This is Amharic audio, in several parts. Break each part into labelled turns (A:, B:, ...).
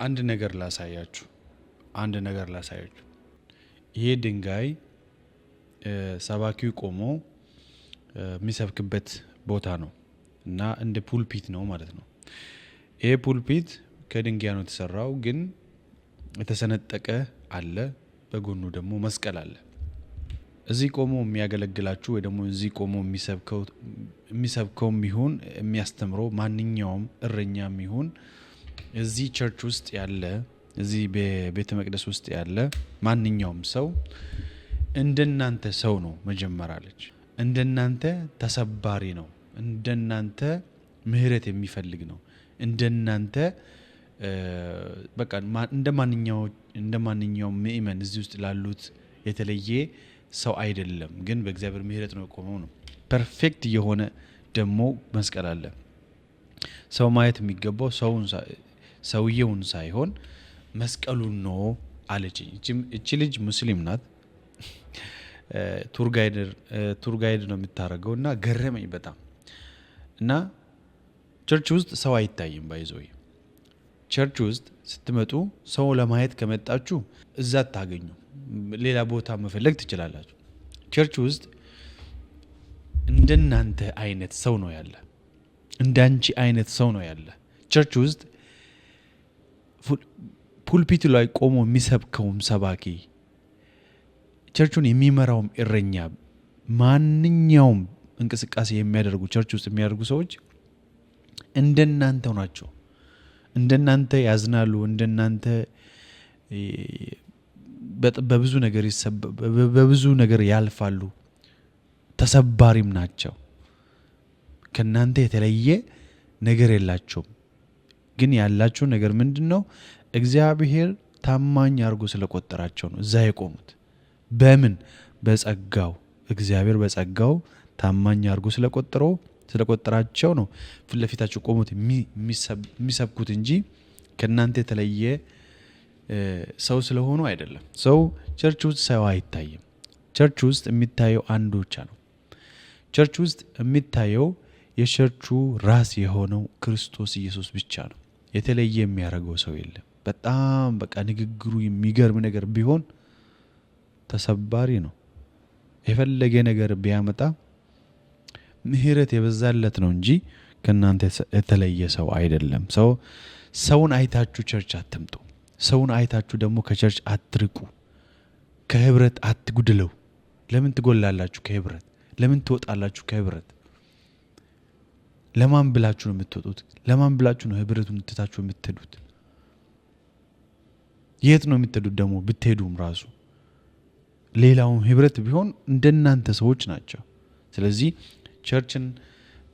A: አንድ ነገር ላሳያችሁ። ይሄ ድንጋይ ሰባኪው ቆሞ የሚሰብክበት ቦታ ነው እና እንደ ፑልፒት ነው ማለት ነው። ይሄ ፑልፒት ከድንጋይ ነው የተሰራው፣ ግን የተሰነጠቀ አለ፣ በጎኑ ደግሞ መስቀል አለ። እዚህ ቆሞ የሚያገለግላችሁ ወይ ደግሞ እዚህ ቆሞ የሚሰብከውም ይሁን የሚያስተምረው ማንኛውም እረኛም ይሁን እዚህ ቸርች ውስጥ ያለ እዚህ በቤተ መቅደስ ውስጥ ያለ ማንኛውም ሰው እንደናንተ ሰው ነው። መጀመሪያለች እንደናንተ ተሰባሪ ነው። እንደናንተ ምህረት የሚፈልግ ነው። እንደናንተ በቃ እንደማንኛውም ምእመን እዚህ ውስጥ ላሉት የተለየ ሰው አይደለም፣ ግን በእግዚአብሔር ምህረት ነው የቆመው ነው። ፐርፌክት የሆነ ደግሞ መስቀል አለ። ሰው ማየት የሚገባው ሰውየውን ሳይሆን መስቀሉን ነው አለችኝ። እቺ ልጅ ሙስሊም ናት። ቱር ጋይድ ነው የምታደርገው እና ገረመኝ በጣም። እና ቸርች ውስጥ ሰው አይታይም። ባይዘው ቸርች ውስጥ ስትመጡ ሰው ለማየት ከመጣችሁ እዛ ታገኙ፣ ሌላ ቦታ መፈለግ ትችላላችሁ። ቸርች ውስጥ እንደናንተ አይነት ሰው ነው ያለ፣ እንዳንቺ አይነት ሰው ነው ያለ። ቸርች ውስጥ ፑልፒቱ ላይ ቆሞ የሚሰብከውም ሰባኪ፣ ቸርቹን የሚመራውም እረኛ፣ ማንኛውም እንቅስቃሴ የሚያደርጉ ቸርች ውስጥ የሚያደርጉ ሰዎች እንደናንተ ናቸው። እንደናንተ ያዝናሉ፣ እንደናንተ በብዙ ነገር ያልፋሉ፣ ተሰባሪም ናቸው። ከናንተ የተለየ ነገር የላቸውም። ግን ያላቸው ነገር ምንድነው? እግዚአብሔር ታማኝ አድርጎ ስለቆጠራቸው ነው እዛ የቆሙት። በምን? በጸጋው። እግዚአብሔር በጸጋው ታማኝ አድርጎ ስለቆጠራቸው ነው ፊት ለፊታቸው ቆሙት የሚሰብኩት እንጂ ከናንተ የተለየ ሰው ስለሆኑ አይደለም። ሰው ቸርች ውስጥ ሰው አይታይም። ቸርች ውስጥ የሚታየው አንዱ ብቻ ነው። ቸርች ውስጥ የሚታየው የቸርቹ ራስ የሆነው ክርስቶስ ኢየሱስ ብቻ ነው። የተለየ የሚያደርገው ሰው የለም። በጣም በቃ ንግግሩ የሚገርም ነገር ቢሆን ተሰባሪ ነው። የፈለገ ነገር ቢያመጣ ምህረት የበዛለት ነው እንጂ ከናንተ የተለየ ሰው አይደለም። ሰውን አይታችሁ ቸርች አትምጡ። ሰውን አይታችሁ ደግሞ ከቸርች አትርቁ። ከህብረት አትጉድለው። ለምን ትጎላላችሁ ከህብረት? ለምን ትወጣላችሁ ከህብረት? ለማን ብላችሁ ነው የምትወጡት? ለማን ብላችሁ ነው ህብረቱን ትታችሁ የምትሄዱት? የት ነው የምትሄዱት? ደግሞ ብትሄዱም ራሱ ሌላውን ህብረት ቢሆን እንደናንተ ሰዎች ናቸው። ስለዚህ ቸርችን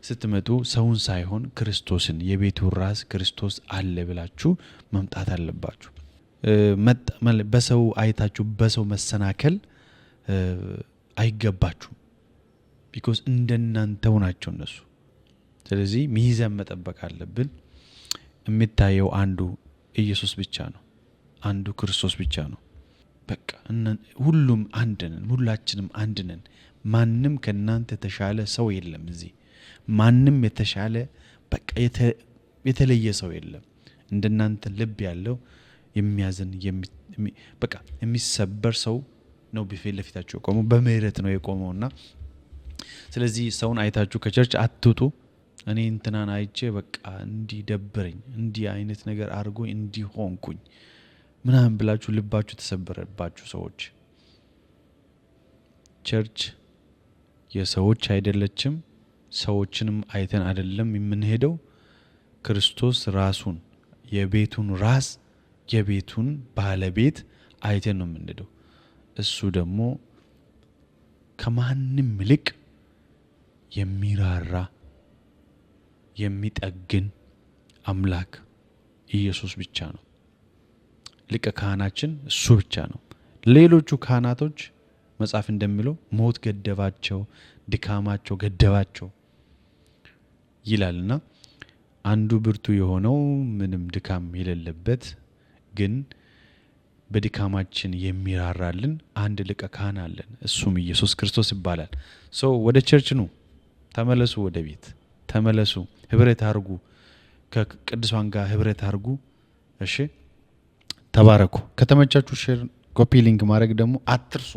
A: ስትመጡ ሰውን ሳይሆን ክርስቶስን፣ የቤቱ ራስ ክርስቶስ አለ ብላችሁ መምጣት አለባችሁ። በሰው አይታችሁ በሰው መሰናከል አይገባችሁም። ቢኮዝ እንደናንተው ናቸው እነሱ። ስለዚህ ሚዛን መጠበቅ አለብን። የሚታየው አንዱ ኢየሱስ ብቻ ነው፣ አንዱ ክርስቶስ ብቻ ነው። በቃ ሁሉም አንድ ነን፣ ሁላችንም አንድ ነን። ማንም ከናንተ የተሻለ ሰው የለም። እዚህ ማንም የተሻለ በቃ የተለየ ሰው የለም። እንደናንተ ልብ ያለው የሚያዝን በቃ የሚሰበር ሰው ነው በፊት ለፊታችሁ የቆመው፣ በምህረት ነው የቆመውና ስለዚህ ሰውን አይታችሁ ከቸርች አትውጡ። እኔ እንትናን አይቼ በቃ እንዲደብረኝ እንዲህ አይነት ነገር አድርጎኝ እንዲሆንኩኝ ምናምን ብላችሁ ልባችሁ ተሰበረባችሁ ሰዎች። ቸርች የሰዎች አይደለችም። ሰዎችንም አይተን አይደለም የምንሄደው። ክርስቶስ ራሱን የቤቱን ራስ የቤቱን ባለቤት አይተን ነው የምንሄደው። እሱ ደግሞ ከማንም ይልቅ የሚራራ የሚጠግን አምላክ ኢየሱስ ብቻ ነው። ሊቀ ካህናችን እሱ ብቻ ነው። ሌሎቹ ካህናቶች መጽሐፍ እንደሚለው ሞት ገደባቸው፣ ድካማቸው ገደባቸው ይላልና አንዱ ብርቱ የሆነው ምንም ድካም የሌለበት ግን በድካማችን የሚራራልን አንድ ሊቀ ካህን አለን። እሱም ኢየሱስ ክርስቶስ ይባላል። ወደ ቸርች ኑ፣ ተመለሱ፣ ወደ ቤት ተመለሱ፣ ህብረት አርጉ፣ ከቅዱሳን ጋር ህብረት አርጉ። እሺ ተባረኩ። ከተመቻችሁ ሼር፣ ኮፒ ሊንክ ማድረግ ደግሞ አትርሱ።